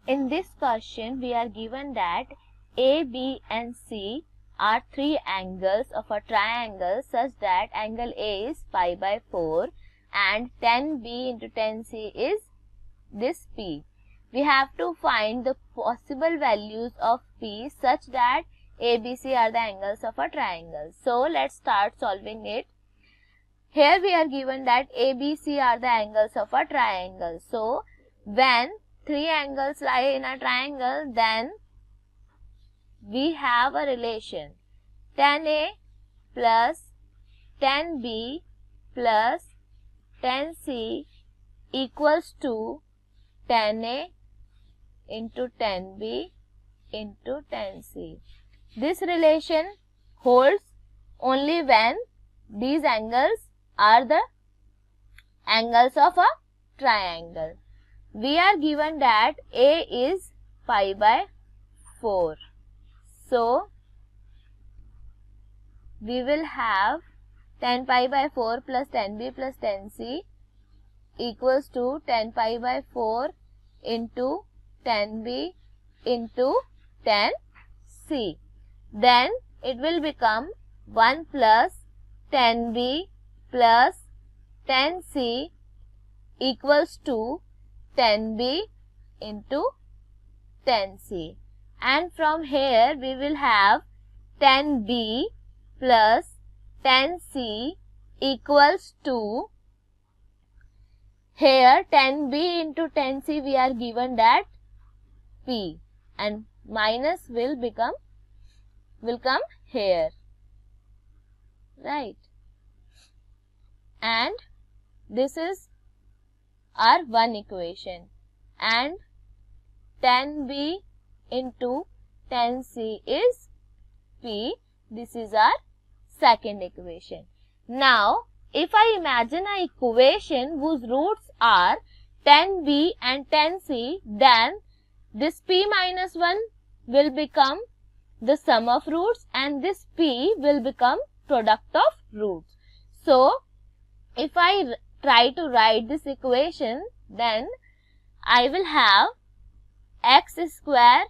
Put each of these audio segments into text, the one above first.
In this question, we are given that A, B and C are three angles of a triangle such that angle A is pi by 4 and tan B into tan C is this P. We have to find the possible values of P such that A, B, C are the angles of a triangle. So, let's start solving it. Here we are given that A, B, C are the angles of a triangle. So, when three angles lie in a triangle, then we have a relation tan A plus tan B plus tan C equals to tan A into tan B into tan C. This relation holds only when these angles are the angles of a triangle. We are given that A is pi by 4. So, we will have tan pi by 4 plus tan B plus tan C equals to tan pi by 4 into tan B into tan C. Then it will become 1 plus tan B plus tan C equals to tan B into tan C. And from here we will have tan B plus tan C equals to, here tan B into tan C we are given that P, and minus will come here, right? And this is our one equation, and tan B into tan C is P. This is our second equation. Now, if I imagine an equation whose roots are tan B and tan C, then this P minus 1 will become the sum of roots and this P will become product of roots. So, if I try to write this equation, then I will have x square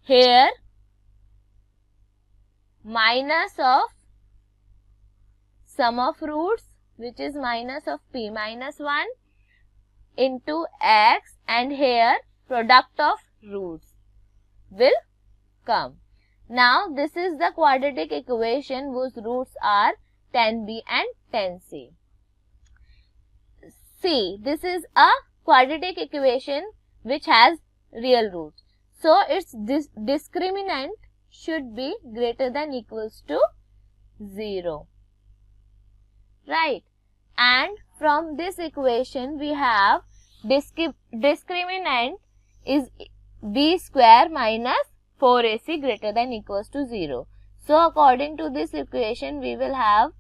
here minus of sum of roots, which is minus of P minus 1 into x, and here product of roots will come. Now, this is the quadratic equation whose roots are tan B and tan C. See, this is a quadratic equation which has real roots. So, its discriminant should be greater than equals to 0. Right? And from this equation, we have discriminant is B square minus 4AC greater than equals to 0. So, according to this equation, we will have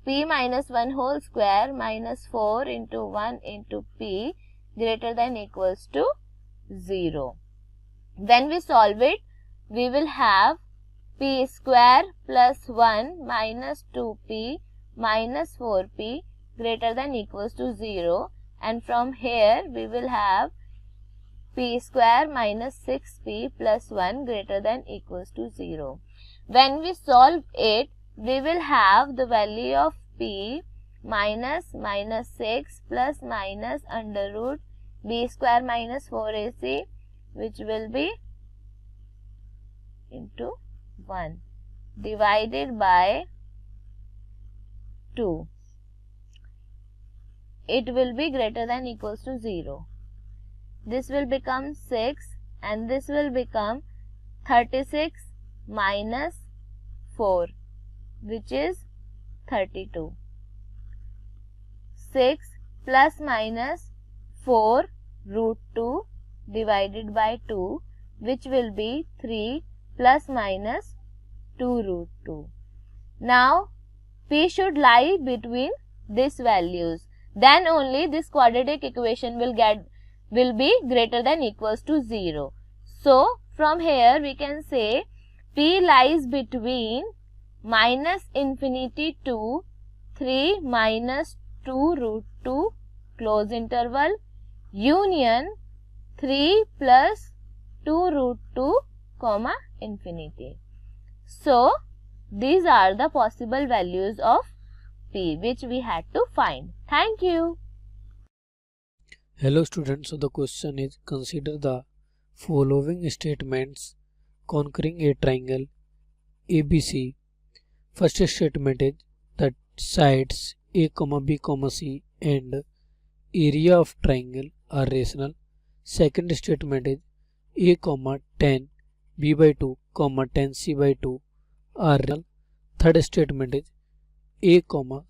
P minus 1 whole square minus 4 into 1 into P greater than equals to 0. When we solve it, we will have P square plus 1 minus 2P minus 4P greater than equals to 0, and from here we will have P square minus 6P plus 1 greater than equals to 0. When we solve it, we will have the value of P minus 6 plus minus under root B square minus 4AC, which will be into 1 divided by 2. It will be greater than equals to 0. This will become 6 and this will become 36 minus 4, which is 32. 6 plus minus 4 root 2 divided by 2, which will be 3 plus minus 2 root 2. Now, P should lie between these values. Then only this quadratic equation will be greater than equals to 0. So, from here we can say P lies between minus infinity to 3 minus 2 root 2 close interval union 3 plus 2 root 2 comma infinity. So these are the possible values of p which we had to find. Thank you. Hello students, so the question is, consider the following statements conquering a triangle ABC. First statement is that sides A, B, C and area of triangle are rational. Second statement is A, tan B by 2, tan C by 2 are real. Third statement is A,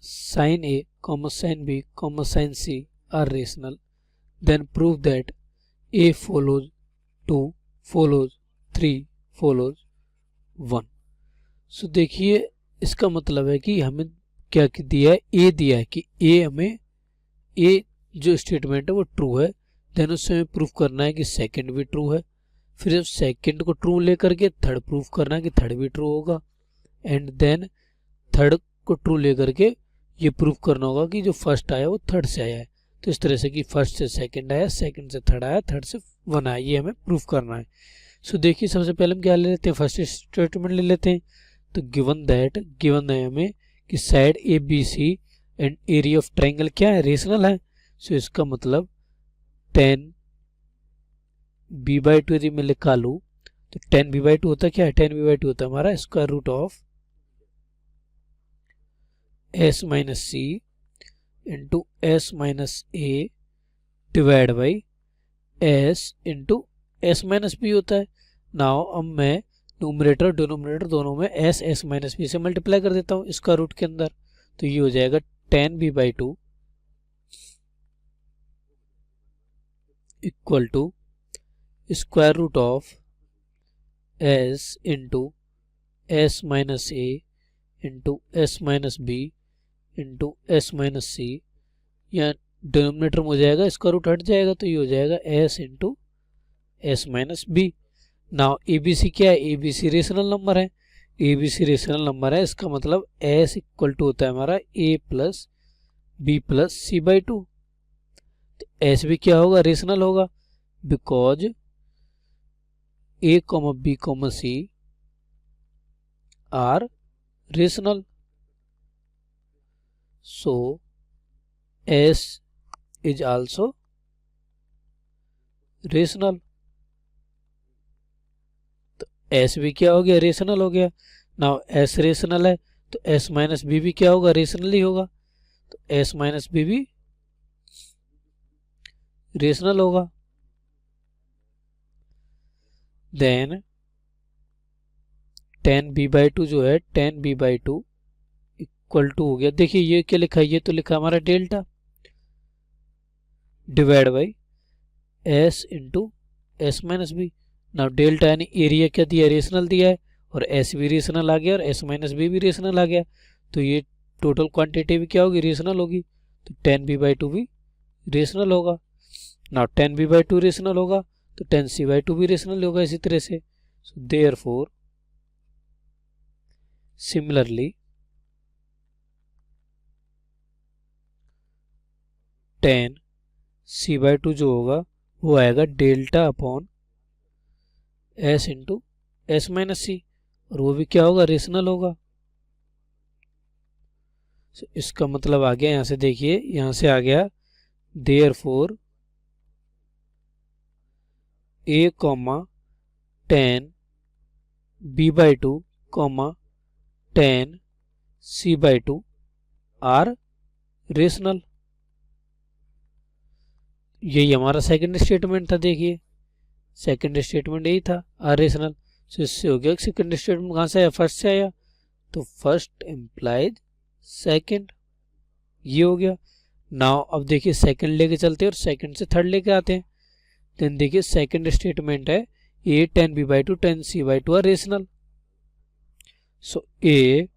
sin A, sin B, sin C are rational. Then prove that A follows 2 follows 3 follows 1. सो देखिए इसका मतलब है कि हमें क्या दिया है, ए दिया है कि ए हमें ए जो स्टेटमेंट है वो ट्रू है। देन उससे हमें प्रूफ करना है कि सेकंड भी ट्रू है। फिर जब सेकंड को ट्रू लेकर के थर्ड प्रूफ करना है कि थर्ड भी ट्रू होगा। एंड देन थर्ड को ट्रू लेकर के ये प्रूफ करना होगा कि जो फर्स्ट आया वो थर्ड से आया है। तो इस तरह से कि फर्स्ट से सेकंड आया, सेकंड से थर्ड आया, थर्ड से वन आया, ये हमें प्रूफ करना है। सो देखिए सबसे पहले हम क्या ले लेते हैं, फर्स्ट स्टेटमेंट ले लेते हैं। तो गिवन है हमें कि side A B C and area of triangle क्या है, रेशनल है। सो इसका मतलब tan b बाई 2 यदि मैं लिखा लूँ तो tan b बाई 2 होता क्या है, tan b बाई 2 होता है हमारा square root of s minus C into s minus A divide by s into s minus B होता है। नाउ अब मैं न्यूमरेटर डिनोमिनेटर दोनों में s माइनस बी से मल्टीप्लाई कर देता हूँ इसका रूट के अंदर। तो ये हो जाएगा tan b by 2 equal to square root of s into s minus A into s minus B into s minus C. या डिनोमिनेटर में हो जाएगा, इसका रूट हट जाएगा तो ये हो जाएगा s into s minus B. Now ABC क्या है, एबीसी रेशनल नंबर है, एबीसी रेशनल नंबर है, इसका मतलब s इक्वल टू होता है हमारा a plus B plus C by 2। तो s भी क्या होगा, रेशनल होगा, because a, b, c are rational. So s is also rational. तो s भी क्या हो गया, रेशनल हो गया। नाउ s रेशनल है तो s माइनस बी भी क्या होगा, रेशनल ही होगा। तो s माइनस बी भी रेशनल होगा। देन tan b बाई 2 जो है, tan b by 2 equal to हो गया, देखिए ये क्या लिखा है, ये तो लिखा हमारा delta divide by s into s minus B. Now delta यानी एरिया क्या दिया, रेशनल दिया है, और s भी रेशनल आ गया और s माइनस बी भी रेशनल आ गया। तो ये टोटल क्वांटिटी भी क्या होगी, रेशनल होगी। तो tan b बाई 2 भी रेशनल होगा। Now tan b by 2 rational होगा तो tan c बाई 2 भी रेशनल होगा इसी तरह से। So therefore similarly tan c by 2 जो होगा वो आएगा delta upon s into s minus C, और वो भी क्या होगा, रेशनल होगा। so, इसका मतलब आ गया, यहाँ से देखिए, यहाँ से आ गया therefore a, tan b by 2, tan c by 2 are rational. यही हमारा सेकंड स्टेटमेंट था, देखिए सेकंड स्टेटमेंट यही था, आर रेशनल। सो इससे हो गया सेकंड स्टेटमेंट कहाँ से आया, फर्स्ट से आया, तो फर्स्ट इम्प्लाइज सेकंड, ये हो गया। नाउ अब देखिए सेकंड लेके चलते हैं और सेकंड से थर्ड लेके आते हैं। देन देखिए सेकंड स्टेटमेंट है a tan b by 2 tan c by 2 are rational. So a,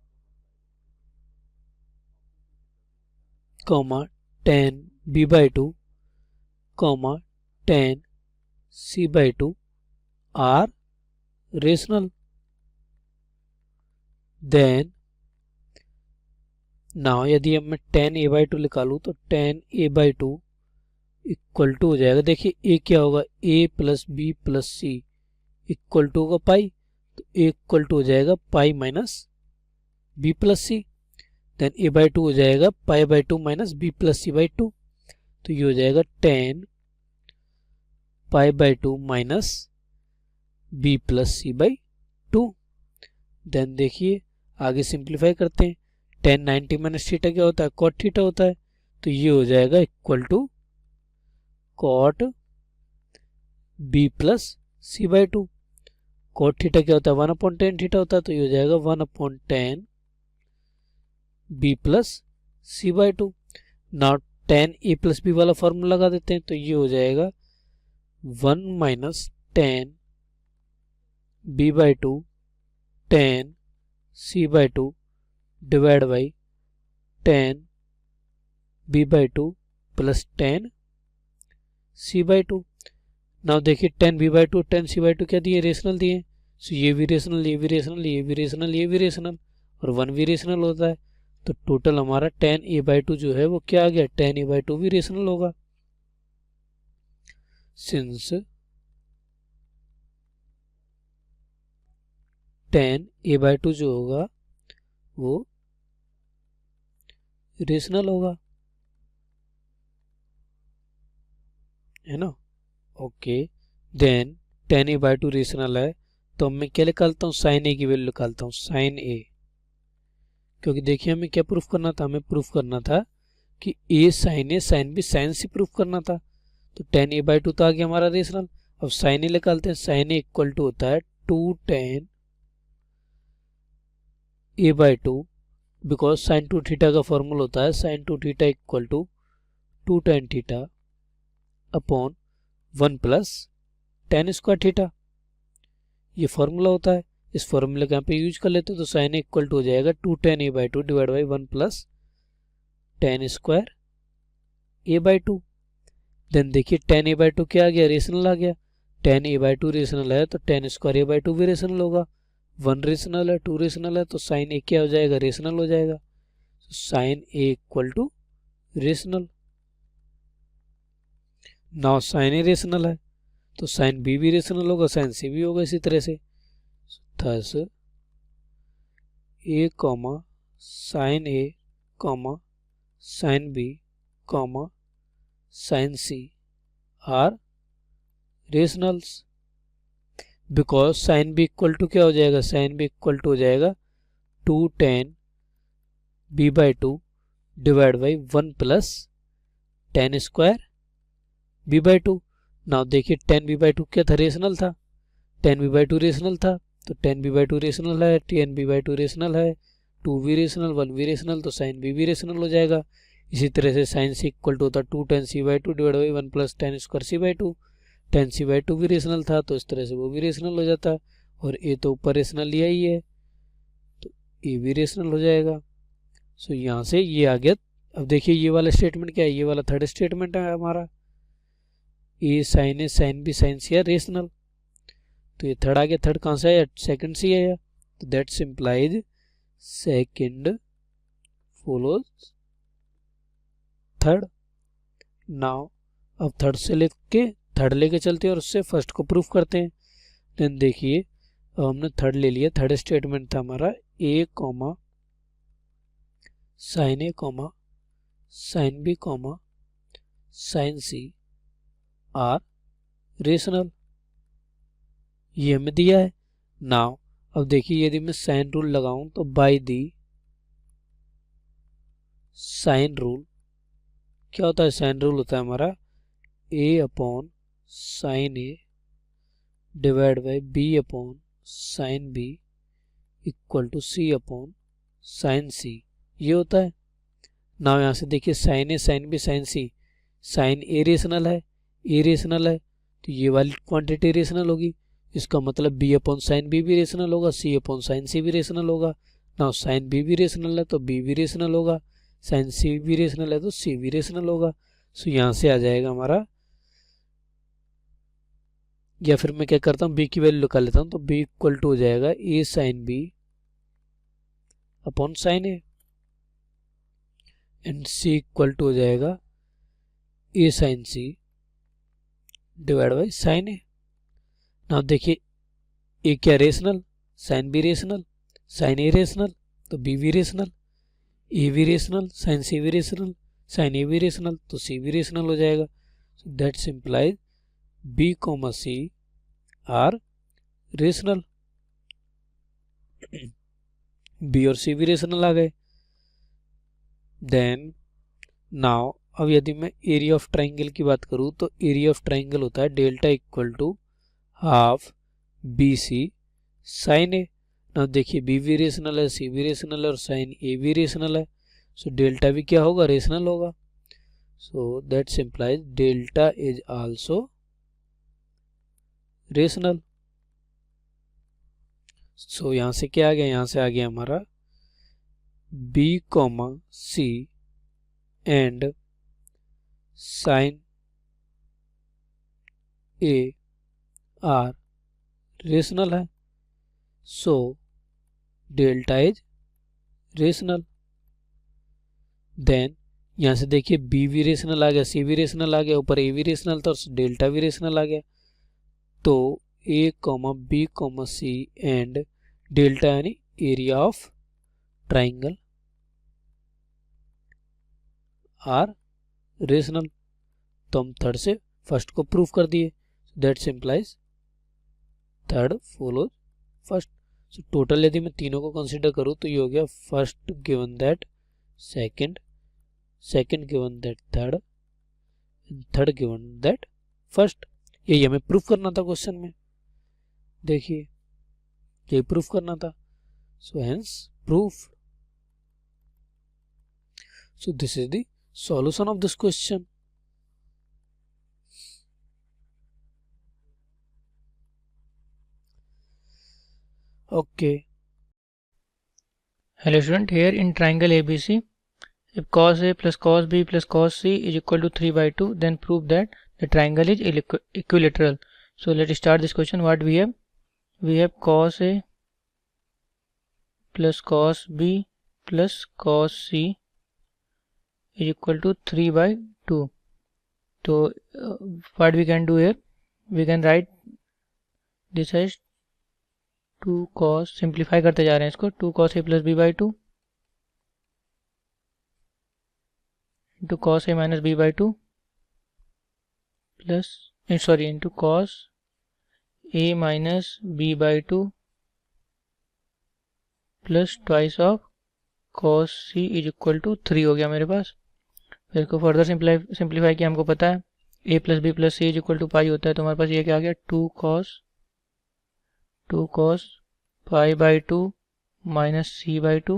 tan b by 2, tan c by 2 are rational. Then now यदि अब मैं tan a बाई 2 निकालूं तो tan a by 2 equal to हो जाएगा, देखिए a क्या होगा, a plus B plus C, equal to होगा पाई, तो ए इक्वल टू हो जाएगा pi minus B plus C. Then A by two हो जाएगा pi by two minus B plus C by two, तो ये हो जाएगा 10 pi by two minus B plus C by two. Then देखिए आगे सिंप्लीफाई करते हैं, 10 90 माइनस थीटा क्या होता है, कॉट थीटा होता है, तो ये हो जाएगा equal to cot B plus C by two. Cot theta क्या होता है, 1/10 थीटा होता है, तो ये हो जाएगा 1/10 B plus C by two. Now 10 A plus B वाला फॉर्मूला लगा देते हैं, तो ये हो जाएगा 1 minus 10 B by two 10 C by two divide by 10 B by two plus 10 C by two. Now देखिए 10 B by two 10 C by two क्या दिए, रेशनल दिए, सो ये भी रेशनल, ये भी रेशनल, ये भी रेशनल, ये भी रेशनल और 1 भी रेशनल होता है, तो टोटल हमारा 10 ए बाई टू जो है वो क्या आ गया, 10 ए बाई टू भी रेशनल होगा। सिंस 10 ए बाई टू जो होगा वो रेशनल होगा, है ना। Okay, then 10 A by two rational है, तो मैं क्या निकालता हूँ, साइन ए की वैल्यू निकालता हूँ, साइन ए। क्योंकि देखिए हमें क्या प्रूफ करना था, हमें प्रूफ करना था कि ए sine B sine C proof करना था, तो 10 ए बाई टू तो आ गया हमारा रेशनल। अब साइन ए निकालते हैं, साइन ए इक्वल टू होता है 2tan A by two, because sine two theta का फॉर्मूला होता है sine two theta equal to 2tan theta upon 1 plus tan square theta, ये फॉर्मूला होता है। इस फॉर्मूले का यहाँ पे यूज कर लेते हैं, तो साइन ए इक्वल टू हो जाएगा 2tan A by two divide by 1 plus tan square A by two. Then देखिए tan ए बाई टू क्या आ गया, रेशनल आ गया, tan A by two rational है तो tan square A by two भी रेशनल होगा, 1 रेशनल है 2 रेशनल है, तो साइन ए क्या हो जाएगा, रेशनल हो जाएगा, sine A equal to rational. Now sine A rational है तो साइन बी भी रेशनल होगा, साइन सी भी होगा इसी तरह से। Thus A comma sine A comma sine B comma sine C are rationals, because sine B equal to क्या हो जाएगा, साइन बी इक्वल टू हो जाएगा 2tan B by two divide by 1 plus tan square B by two. Now देखिए 10 B by two क्या था, rational था, 10 B by two rational था, तो 10 बी बाई टू रेशनल है, 10 बी बाई टू रेशनल है, 2 भी रेशनल 1 भी रेशनल, तो साइन बी भी रेशनल हो जाएगा। इसी तरह से साइन सी इक्वल टू होता 2tan C by two divide by 1 plus tan square C by two, tan C by two भी रेशनल था, तो इस तरह से वो भी रेशनल हो जाता, और ए तो ऊपर रेशनल लिया ही है, तो ए भी रेशनल हो जाएगा। सो यहाँ से ये आ गया। अब देखिए ये वाला स्टेटमेंट क्या है, ये वाला थर्ड स्टेटमेंट है हमारा, A sine B sine C are rational, तो ये थर्ड आ गया। थर्ड कहाँ से आया, सेकंड से आया, तो that's implies second follows third. Now अब थर्ड से लेके चलते हैं और उससे फर्स्ट को प्रूफ करते हैं। देन देखिए अब हमने थर्ड ले लिया, थर्ड स्टेटमेंट था हमारा A comma sine A comma sine B comma sine C are rational, ये हमें दिया है। नाउ अब देखिए यदि मैं साइन रूल लगाऊं तो बाय दी साइन रूल क्या होता है, साइन रूल होता है हमारा A upon sine A divide by B upon sine B equal to C upon sine C, ये होता है। नाउ यहाँ से देखिए sine A sine B sine C, sine A rational है, ए रेशनल है, तो ये वाली क्वांटिटी रेशनल होगी, इसका मतलब बी अपॉन साइन बी भी रेशनल होगा, सी अपॉन साइन सी भी रेशनल होगा। नाउ साइन बी भी रेशनल है तो बी भी रेशनल होगा, साइन सी भी रेशनल है तो सी भी रेशनल होगा। सो यहाँ से आ जाएगा हमारा, या फिर मैं क्या करता हूँ बी की वैल्यू निकाल लेता हूँ, तो बी इक्वल टू हो जाएगा A sine B upon sine A, and C equal to हो जाएगा A sine C divide by sine A. Now देखिए ए क्या rational, sine B rational, sine A rational तो बी भी रेशनल, ए भी rational, sign C भी rational, sine ए भी rational तो सी भी रेशनल हो जाएगा. So that simplifies B comma C are rational. B और सी भी रेशनल आ गए. देन नाउ अब यदि मैं एरिया ऑफ ट्राइंगल की बात करूं तो एरिया ऑफ ट्राइंगल होता है delta equal to half B C sine A. Now देखिए बी भी रेशनल है, सी भी रेशनल है और साइन ए भी रेशनल है. सो डेल्टा भी क्या होगा, रेशनल होगा. So that implies delta is also rational. So यहाँ से क्या आ गया, यहाँ से आ गया हमारा B comma C and sine A are rational है. So delta is rational. Then यहाँ से देखिए बी भी रेशनल आ गया, सी भी रेशनल आ गया, ऊपर ए भी रेशनल था और डेल्टा भी रेशनल आ गया. तो A comma B comma C and delta यानी area of triangle are rational. तो हम थर्ड से फर्स्ट को प्रूव कर दिए. That implies third follows first. So total यदि मैं तीनों को कंसिडर करूँ तो ये हो गया first given that second, second given that third, third given that first. यही हमें प्रूफ करना था क्वेश्चन में. देखिए यही प्रूफ करना था. So hence proof. So this is the solution of this question. Okay. Hello student, here in triangle ABC, if cos A plus cos B plus cos C is equal to 3 by 2, then prove that the triangle is equilateral. So let's start this question. What we have? We have cos A plus cos B plus cos C is equal to 3 by 2. So what we can do here? We can write this as 2 cos, simplify करते जा रहे हैं इसको, 2 cos A plus B by 2 into cos A minus B by 2 plus into cos A minus B by 2 plus twice of cos C is equal to 3 हो गया मेरे पास. फिर इसको फर्दर सिंप्लीफाई किया. हमको पता है A plus B plus C is equal to पाई होता है, तो हमारे पास ये क्या आ गया, 2 cos pi by 2 minus C by 2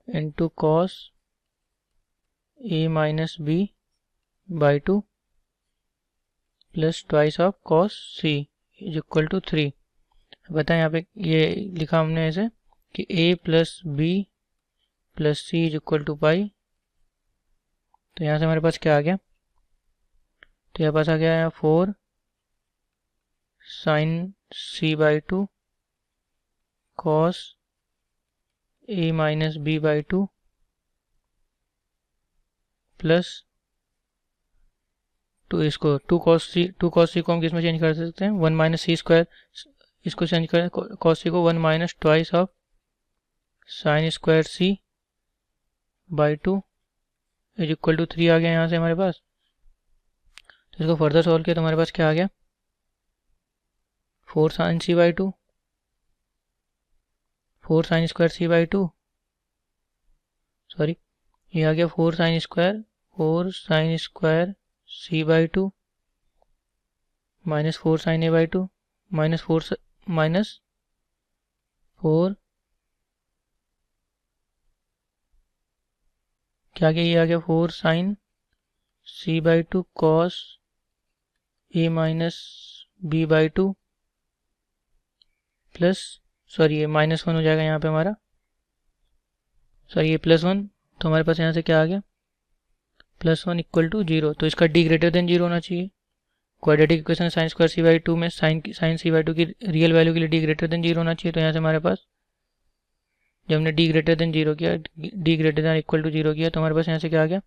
into cos A minus B by 2 plus twice of cos C is equal to 3. बताएं यहाँ पे ये लिखा हमने ऐसे कि A plus B plus C is equal to पाई. तो यहाँ से हमारे पास क्या आ गया, तो यहाँ पास आ गया 4 sin C by 2 cos A minus B by 2 plus तो इसको 2 cos C को हम किस में चेंज कर सकते हैं, 1 माइनस सी स्क्वायर. इसको चेंज करें cos C को 1 minus twice of sine square C by 2 is equal to 3 आ गया यहाँ से हमारे पास. तो इसको फर्दर सॉल्व किया तो हमारे पास क्या आ गया, 4 sin C by 2, 4 sin square C by 2, sorry ये आ गया 4 sin square C by 2 minus 4 sin A by 2 minus 4 क्या गया, ये आ गया 4 sin C by 2 cos A minus B by 2 plus sorry ये -1 हो जाएगा यहाँ पे हमारा, सॉरी ये +1, तो हमारे पास यहाँ से क्या आ गया, +1 इक्वल टू 0. तो इसका d ग्रेटर देन 0 होना चाहिए. Quadratic equation sign square C by 2 में साइन C बाई 2 की रियल वैल्यू के लिए d ग्रेटर देन 0 होना चाहिए. तो यहाँ से हमारे पास जब हमने d ग्रेटर देन 0 किया, d greater than equal to 0 किया, तो हमारे पास यहाँ से क्या आ गया,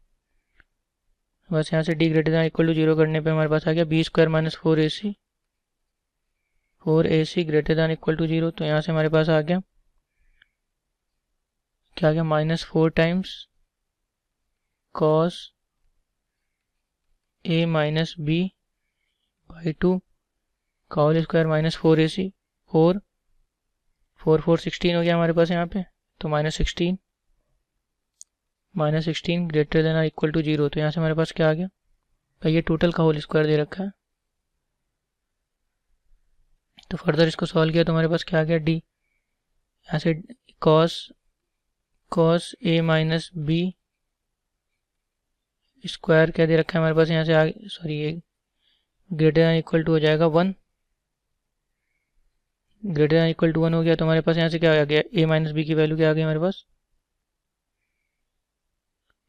बस यहाँ से d greater than equal to 0 करने पे हमारे पास आ गया b² minus 4ac 4ac greater than equal to 0, तो यहाँ से हमारे पास आ गया क्या आ गया, -4 times cos a minus b by 2 का होल स्क्वायर -4ac, 4 16 हो गया हमारे पास यहाँ पे, तो -16 ग्रेटर देन इक्वल टू 0, तो यहाँ से हमारे पास क्या आ गया भाई, ये टोटल का होल स्क्वायर दे रखा है। तो फर्दर इसको सॉल्व किया तो हमारे पास क्या आ गया, d, यहाँ से cos a minus b square क्या दे रखा है हमारे पास, यहाँ से आगे सॉरी ये ग्रेटर दैन इक्वल टू हो जाएगा 1, ग्रेटर दैन इक्वल टू 1 हो गया, तो हमारे पास यहाँ से क्या आ गया, a माइनस बी की वैल्यू क्या आ गई हमारे पास,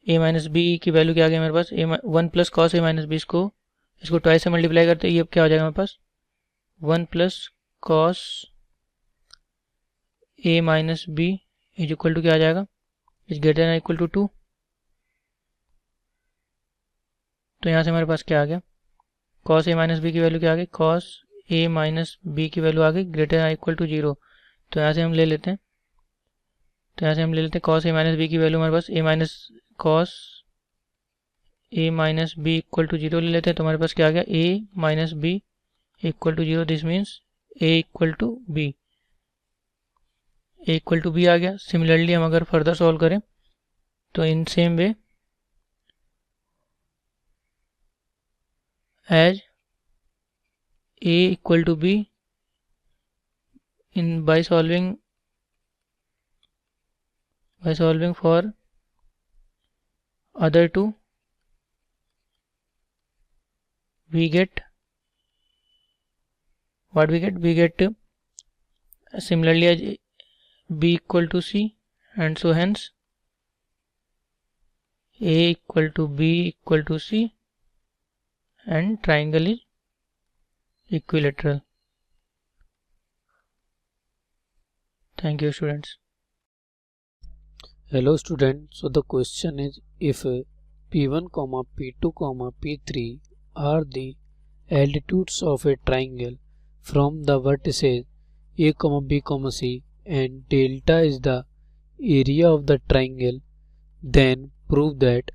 a माइनस बी की वैल्यू क्या आ गई हमारे पास, 1 plus cos a minus B, इसको ट्वाइस से मल्टीप्लाई करते हैं, ये क्या हो जाएगा हमारे पास 1 plus cos a minus B is equal to क्या आ जाएगा, is greater than equal to 2, तो यहाँ से हमारे पास क्या आ गया, cos a माइनस बी की वैल्यू क्या आ गई, cos a माइनस बी की वैल्यू आ गई ग्रेटर दैन इक्वल टू 0, तो यहाँ से हम ले लेते हैं, cos a माइनस बी की वैल्यू हमारे पास cos a minus B equal to 0 ले लेते हैं, तो हमारे पास क्या आ गया, a minus B equal to 0, this means a equal to B आ गया। सिमिलरली हम अगर फर्दर सॉल्व करें तो in same way as a equal to b in by solving for other two, we get what we get similarly as b equal to c, and so hence a equal to b equal to c and triangle is equilateral. Thank you students. Hello students, so the question is, if P1, P2, P3 are the altitudes of a triangle from the vertices A, B, C and delta is the area of the triangle, then prove that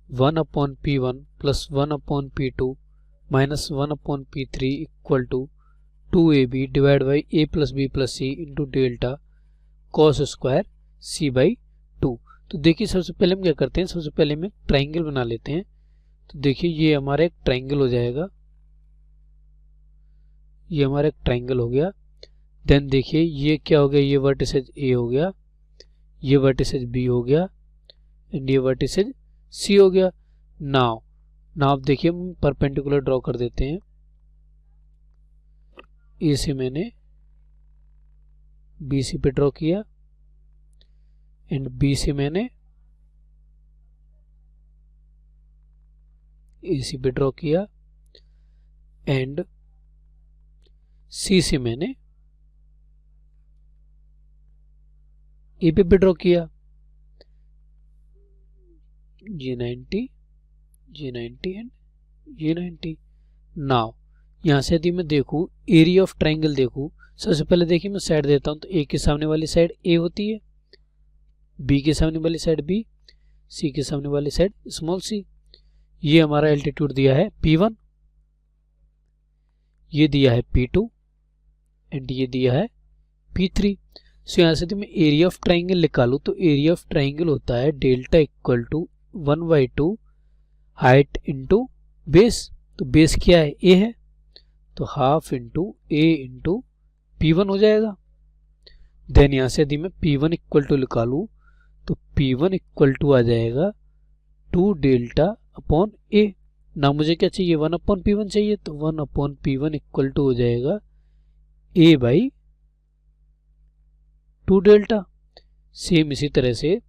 1 upon P1 plus 1 upon P2 minus 1 upon P3 equal to 2AB divided by A plus B plus C into delta cos square C by 2। तो देखिए सबसे पहले हम क्या करते हैं, सबसे पहले हम एक ट्राइंगल बना लेते हैं। तो देखिए ये हमारा एक ट्राइंगल हो जाएगा, ये हमारा एक ट्राइंगल हो गया। देन देखिए ये क्या हो गया, ये वर्टिसेज A हो गया, ये वर्टिसेज B हो गया एंड ये वर्टिसेज C हो गया। नाउ आप देखिए हम परपेंडिकुलर ड्रॉ कर देते हैं। ए से मैंने BC पे ड्रॉ किया एंड B से मैंने AC पे ड्रॉ किया एंड C से मैंने AB पे ड्रॉ किया। G90 and G90। नाउ यहाँ से यदि मैं देखूँ एरिया ऑफ ट्राइंगल देखूँ, सबसे पहले देखिए मैं साइड देता हूँ, तो A के सामने वाली साइड A होती है, B के सामने वाली साइड B, C के सामने वाली साइड स्मॉल c। ये हमारा एल्टीट्यूड दिया है P1, ये दिया है P2 एंड ये दिया है P3। सो यहाँ से यदि मैं एरिया ऑफ ट्राइंगल निकालूँ तो एरिया ऑफ ट्राइंगल होता है delta equal to 1/2 height into base. तो बेस क्या है, A है, तो half into A into P1 हो जाएगा। देन यहाँ से यदि मैं P1 इक्वल टू निकालूँ तो P1 इक्वल टू आ जाएगा 2 डेल्टा अपॉन A। ना मुझे क्या चाहिए, 1 अपॉन P1 चाहिए, तो 1 अपॉन P1 इक्वल टू हो जाएगा A बाई 2 डेल्टा। सेम इसी तरह से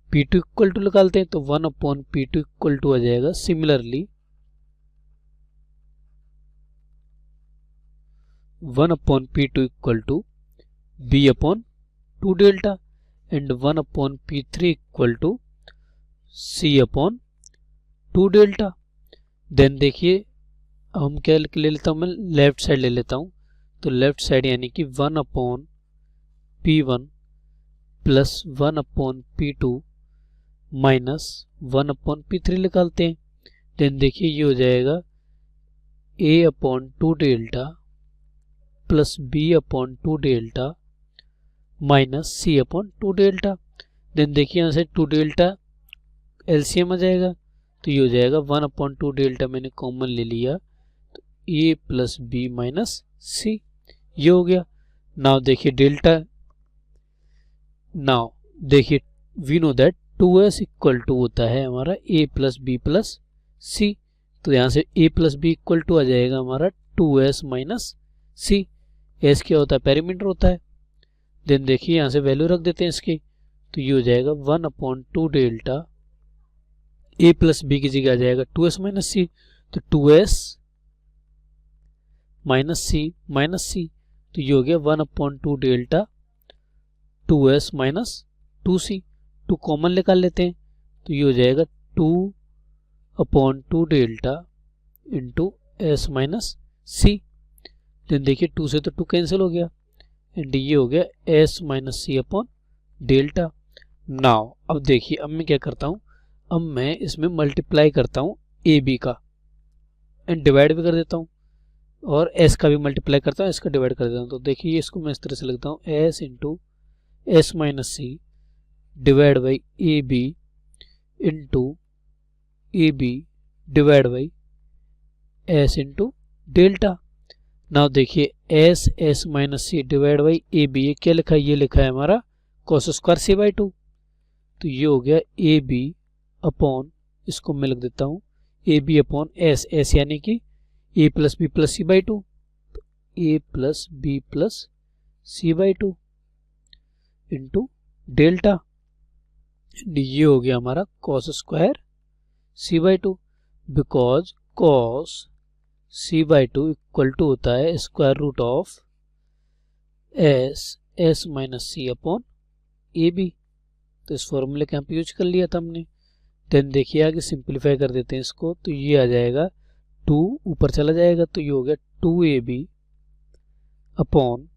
P2 इक्वल टू निकालते हैं, तो 1 अपॉन P2 इक्वल टू आ जाएगा similarly 1 upon P2 equal to B upon 2 delta and 1 upon P3 equal to C upon 2 delta. Then देखिए हम क्या ले लेता हूँ, मैं लेफ्ट साइड ले लेता हूँ, तो लेफ्ट साइड यानी कि 1/P1 plus 1/P2 minus 1/P3 निकालते हैं। देन देखिए ये हो जाएगा A/2 delta plus B/2 delta minus C/2 delta. Then देखिए यहाँ से 2 डेल्टा एलसीएम आ जाएगा, तो ये हो जाएगा 1/2 डेल्टा मैंने कॉमन ले लिया, तो A plus B minus C ये हो गया। नाउ देखिए डेल्टा, नाउ देखिए we know that 2s equal to होता है हमारा A plus B plus C, तो यहाँ से A plus B equal to आ जाएगा हमारा 2s माइनस C। S क्या होता है? पेरीमीटर होता है। देन देखिए यहाँ से वैल्यू रख देते हैं इसकी, तो ये हो जाएगा 1/2 डेल्टा A प्लस B की जगह आ जाएगा 2s माइनस C, तो 2s माइनस C, तो ये हो गया 1/2 delta 2s minus 2C। 2 common निकाल लेते हैं, तो ये हो जाएगा 2/2 delta into s minus C। Then देखिए 2 से तो 2 कैंसिल हो गया एंड ये हो गया s minus C upon delta. Now अब देखिए, अब मैं क्या करता हूँ, अब मैं इसमें मल्टीप्लाई करता हूँ ए बी का एंड डिवाइड भी कर देता हूँ, और s का भी मल्टीप्लाई करता हूँ, s का डिवाइड कर देता हूँ। तो देखिए इसको मैं इस तरह से लिखता हूँ s into s minus C divide by A B into A B divide by s into delta. Now देखिए s minus C divide by A B, ये क्या लिखा है? ये लिखा है हमारा cos स्क्वायर C/2, तो ये हो गया ए बी अपॉन, इसको मैं लिख देता हूँ ए बी अपॉन s यानी कि a plus B plus C/2, तो a plus B plus C/2 into delta, ये हो गया हमारा cos square C/2, because cos C/2 equal to होता है square root of s minus C upon A B. तो इस फॉर्मूले का यहाँ पे यूज कर लिया था हमने। देन देखिए आगे सिंप्लीफाई कर देते हैं इसको, तो ये आ जाएगा 2 ऊपर चला जाएगा, तो ये हो गया 2ab upon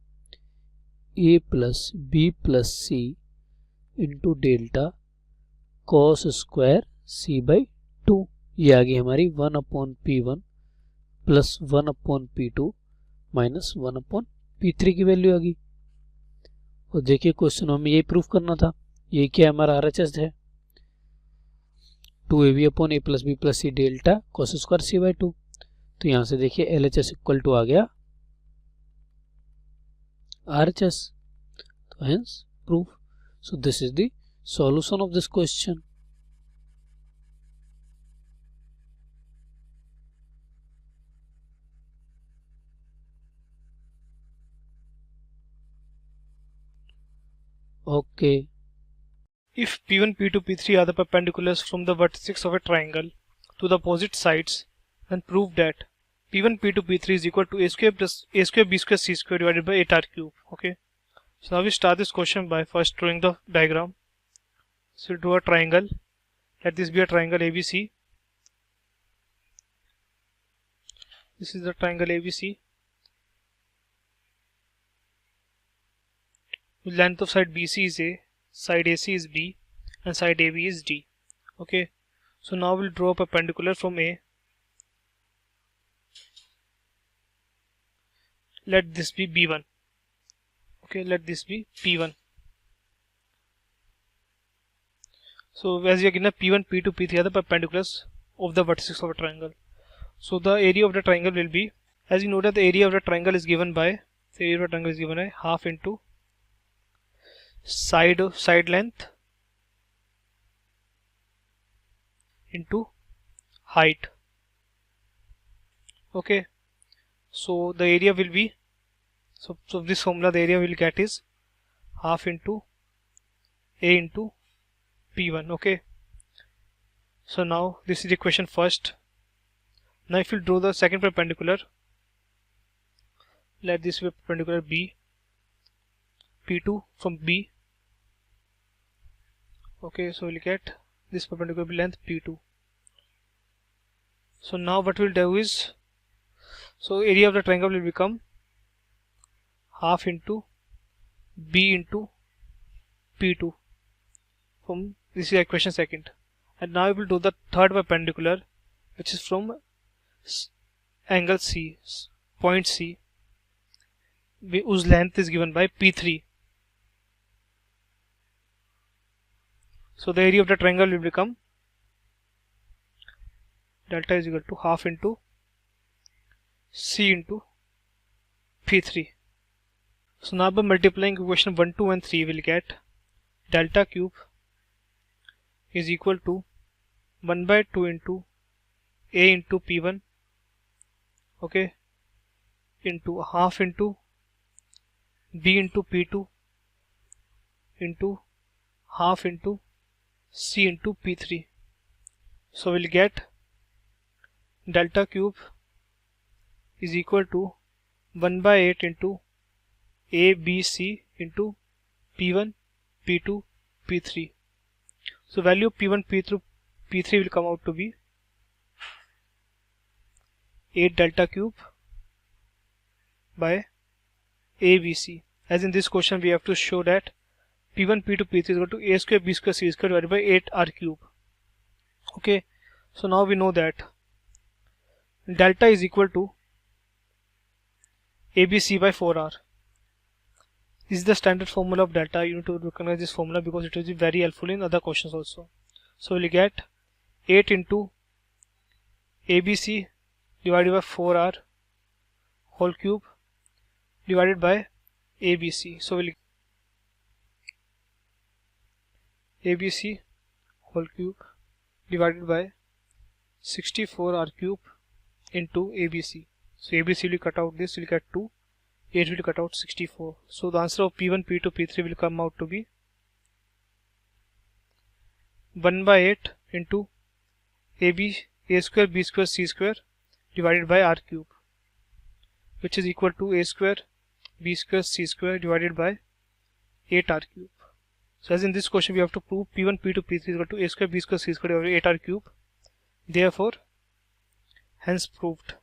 a plus B plus C into delta cos square C/2। ये आ गई हमारी 1/P1 plus 1/P2 minus 1/P3 की वैल्यू आ गई। और देखिए क्वेश्चन हमें यही प्रूफ करना था, ये क्या हमारा RHS है 2ab upon a plus B plus C delta cos square C/2। तो यहाँ से देखिए LHS इक्वल टू आ गया RHS, तो hence proof. So this is the solution of this question. Okay. If P1, P2, P3 are the perpendiculars from the vertices of a triangle to the opposite sides, then prove that P1, P2, P3 is equal to a square plus a square b square c square divided by 8r cube. Okay. So now we start this question by first drawing the diagram. So draw a triangle. Let this be a triangle ABC. This is the triangle ABC. The length of side BC is A, side AC is B, and side AB is D. Okay. So now we'll draw a perpendicular from A. Let this be B1. Okay, let this be P1. So as you are given, P1, P2, P3 are the perpendiculars of the vertices of a triangle. So the area of the triangle will be, as you know that the area of the triangle is given by, half into side length into height. Okay, so the area will be, so this formula, the area we'll get is half into A into P1. Okay, so now this is the equation first. Now if you draw the second perpendicular, let this be perpendicular B, P2 from B. Okay, so we'll get this perpendicular length P2. So now what we'll do is, so area of the triangle will become half into b into p2 from this is equation second. And now we will do the third perpendicular, which is from angle C, point C, whose length is given by P3. So the area of the triangle will become delta is equal to half into C into P3. So now by multiplying equation 1, 2 and 3 we'll get delta cube is equal to 1 by 2 into A into P1, okay, into half into B into P2 into half into C into P3. So we'll get delta cube is equal to 1 by 8 into A, B, C into P1, P2, P3. So value of P1, P3 will come out to be 8 delta cube by ABC. As in this question we have to show that P1, P2, P3 is equal to A square, B square, C square divided by 8R cube. Okay, so now we know that delta is equal to ABC by 4R. This is the standard formula of delta. You need to recognize this formula because it will be very helpful in other questions also. So we'll get 8 into ABC divided by 4R whole cube divided by ABC. So we'll ABC whole cube divided by 64R cube into ABC. So ABC will cut out this, will get 2, 8 will cut out 64. So the answer of P1, P2, P3 will come out to be 1 by 8 into A square, B square, C square divided by R cube, which is equal to A square, B square, C square divided by 8R cube. So as in this question we have to prove P1, P2, P3 is equal to A square, B square, C square divided by 8R cube. Therefore, hence proved.